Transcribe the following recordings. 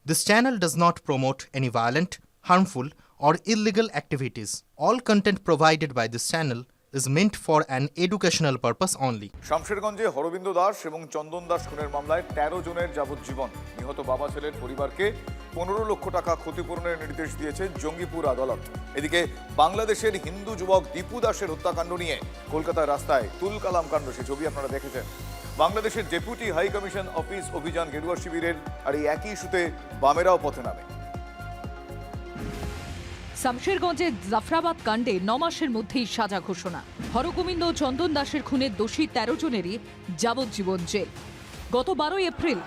This channel does not promote any violent, harmful, or illegal activities. All content provided by this channel is meant for an educational purpose only. শামশেরগঞ্জে হরবিন্দ Das এবং চন্দন দাস খুনের মামলায় ১৩ জনের যাবজ্জীবন। নিহত বাবা ছেলের পরিবারকে ১৫ লক্ষ টাকা ক্ষতিপূরণের নির্দেশ দিয়েছে জঙ্গিপুর আদালত। এদিকে বাংলাদেশের হিন্দু যুবক দীপু দাসের হত্যাকাণ্ড নিয়ে কলকাতার রাস্তায় তুল কালাম কাণ্ড, সে ছবি আপনারা দেখেছেন। বাংলাদেশের ডেপুটি হাই কমিশন অফিস অভিযান গেরুয়া শিবিরের আর এই একই ইস্যুতে বামেরাও পথে নামে। শামশেরগঞ্জের জাফরাবাদ কাণ্ডে ৯ মাসের মধ্যেই সাজা ঘোষণা। হরগোবিন্দ ও চন্দন দাসের খুনের দোষী ১৩ জনেরই যাবজ্জীবন জেল। গত ১২ এপ্রিল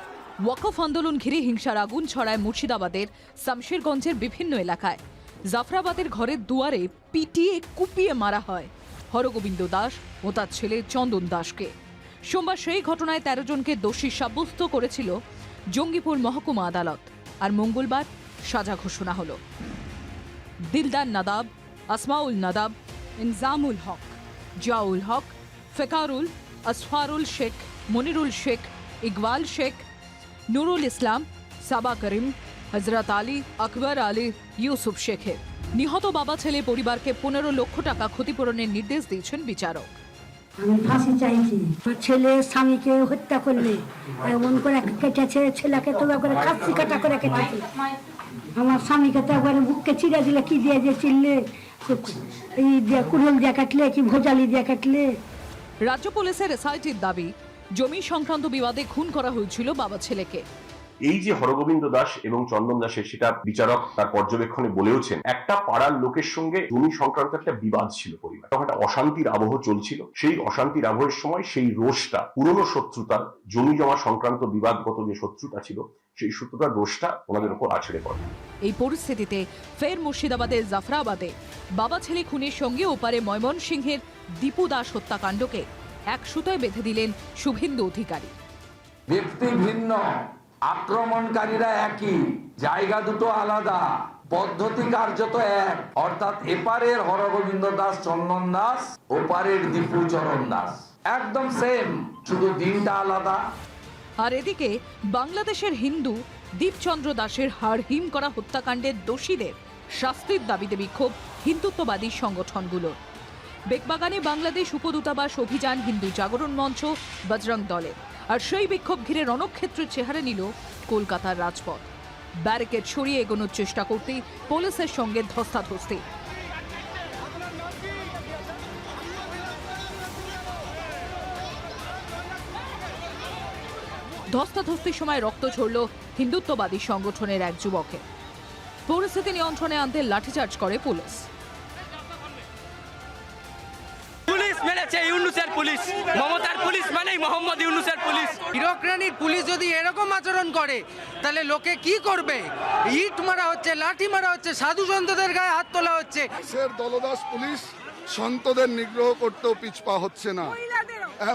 ওয়াকফ আন্দোলন ঘিরে হিংসার আগুন ছড়ায় মুর্শিদাবাদের শামশেরগঞ্জের বিভিন্ন এলাকায়। জাফরাবাদের ঘরের দুয়ারে পিটিয়ে কুপিয়ে মারা হয় হরগোবিন্দ দাস ও তার ছেলে চন্দন দাসকে। সোমবার সেই ঘটনায় ১৩ জনকে দোষী সাব্যস্ত করেছিল জঙ্গিপুর মহকুমা আদালত। আর মঙ্গলবার সাজা ঘোষণা হলো। দিলদার নাদাব, আসমাউল নাদাব, ইনজামুল হক, জিয়াউল হক, ফেকারুল, আসফারুল শেখ, মনিরুল শেখ, ইকবাল শেখ, নুরুল ইসলাম, সাবা করিম, হজরত আলী, আকবর আলী, ইউসুফ শেখের নিহত বাবা ছেলে পরিবারকে ১৫ লক্ষ টাকা ক্ষতিপূরণের নির্দেশ দিয়েছেন বিচারক। আমি ফাঁসি চাইছি। ছেলে স্বামীকে হত্যা করলে এমন করে কেটেছে, ছেলেকে তো করে খাসি কাটা করে কেটেছে। আমার স্বামীকে তো একবারে বুককে চিড়ে দিলে, কি দিয়ে যে চিনলে, এই দিয়ে কুড়ুল দিয়ে কাটলে কি ভোজালি দিয়ে কাটলে। রাজ্য পুলিশের এসআইটির দাবি, জমি সংক্রান্ত বিবাদে খুন করা হয়েছিল বাবা ছেলেকে। এই যে হরগোবিন্দ দাস এবং চন্দন দাসের, সেটা বিচারক তার পর্যবেক্ষণে বলেওছেন, একটা পাড়ার লোকের সঙ্গে জমি সংক্রান্ত একটা বিবাদ ছিল পরিবার, তখন একটা অশান্তির আবহ চলছিল। সেই অশান্তির আবহের সময় সেই রোষটা, পুরনো শত্রুতা, জমি জমা সংক্রান্ত বিবাদগত যে শত্রুতা ছিল, সেই শত্রুতার রোষটা ওনাদের উপর আছড়ে পড়ে। এই পরিস্থিতিতে ফের মুর্শিদাবাদের জাফরাবাদে বাবা ছেলে খুনের সঙ্গে ওপারে ময়মনসিংহের দীপু দাস হত্যাকাণ্ডকে এক সুতোয় বেঁধে দিলেন শুভেন্দু অধিকারী। ব্যক্তি ভিন্ন, আক্রমণকারীরা একই, জায়গা দুটো আলাদা, পদ্ধতি কার্যত এক। অর্থাৎ এপারের হরগোবিন্দ দাস চন্দন দাস, ওপারের দীপু চরণ দাস, একদম সেম, শুধু দিনটা আলাদা। আর এদিকে বাংলাদেশের হিন্দু দীপচন্দ্র দাসের হাড়হিম করা হত্যাকাণ্ডের দোষীদের শাস্তির দাবিতে বিক্ষোভ হিন্দুত্ববাদী সংগঠনগুলোর। বেকবাগানে বাংলাদেশ উপদূতাবাস অভিযান, হিন্দু জাগরণ মঞ্চ, বজরং দলের। আর সেই বিক্ষোভ ঘিরে রণক্ষেত্রের চেহারা নিল কলকাতার রাজপথ। ব্যারিকেড সরিয়ে এগোনোর চেষ্টা করতেই পুলিশের সঙ্গে ধস্তাধস্তি। ধস্তাধস্তির সময় রক্ত ঝরল হিন্দুত্ববাদী সংগঠনের এক যুবকের। পরিস্থিতি নিয়ন্ত্রণে আনতে লাঠিচার্জ করে পুলিশ। মেরেছে ইউনূসের পুলিশ, মমতার পুলিশ মানেই মোহাম্মদ ইউনূসের পুলিশ। ইউক্রেনের পুলিশ যদি এরকম আচরণ করে তাহলে লোকে কি করবে? ইট মারা হচ্ছে, লাঠি মারা হচ্ছে, সাধু সন্তদের গায়ে হাত তোলা হচ্ছে। দলদাস পুলিশ সন্তদের নিগ্রহ করতেও পিছপা হচ্ছে না,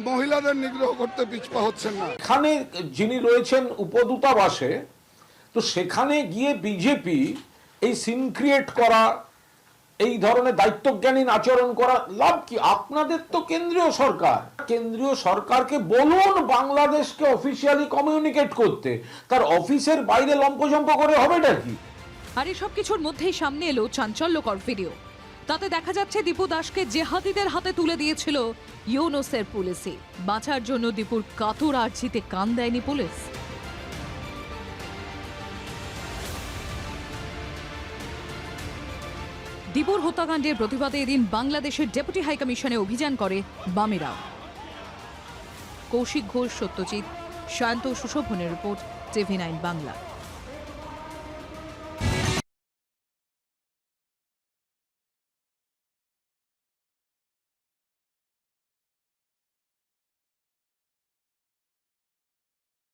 মহিলাদের নিগ্রহ করতে পিছপা হচ্ছেন না। এখানে যিনি রয়েছেন উপদূতাবাসে, তো সেখানে গিয়ে বিজেপি এই সিন ক্রিয়েট করা, এই ধরনের দায়িত্বজ্ঞানহীন আচরণ করা লাভ কি? আপনাদের তো কেন্দ্রীয় সরকার, কেন্দ্রীয় সরকারকে বলুন বাংলাদেশকে অফিসিয়ালি কমিউনিকেট করতে, তার অফিসের বাইরে লম্পজম্প করে হবেটা কি? আর এসব কিছুর মধ্যেই সামনে এলো চাঞ্চল্যকর ভিডিও। তাতে দেখা যাচ্ছে দীপু দাসকে জেহাদিদের হাতে তুলে দিয়েছিল ইউনূসের পুলিশই। বাঁচার জন্য দীপুর কাতর আর্জিতে কান দেয়নি পুলিশ। দীপুর হত্যাকাণ্ডের প্রতিবাদে এদিন বাংলাদেশের ডেপুটি হাই কমিশনে অভিযান করে বামেরাও। কৌশিক ঘোষ, সত্যজিৎ, সায়ন্ত, সুশোভনের রিপোর্ট, TV9 বাংলা।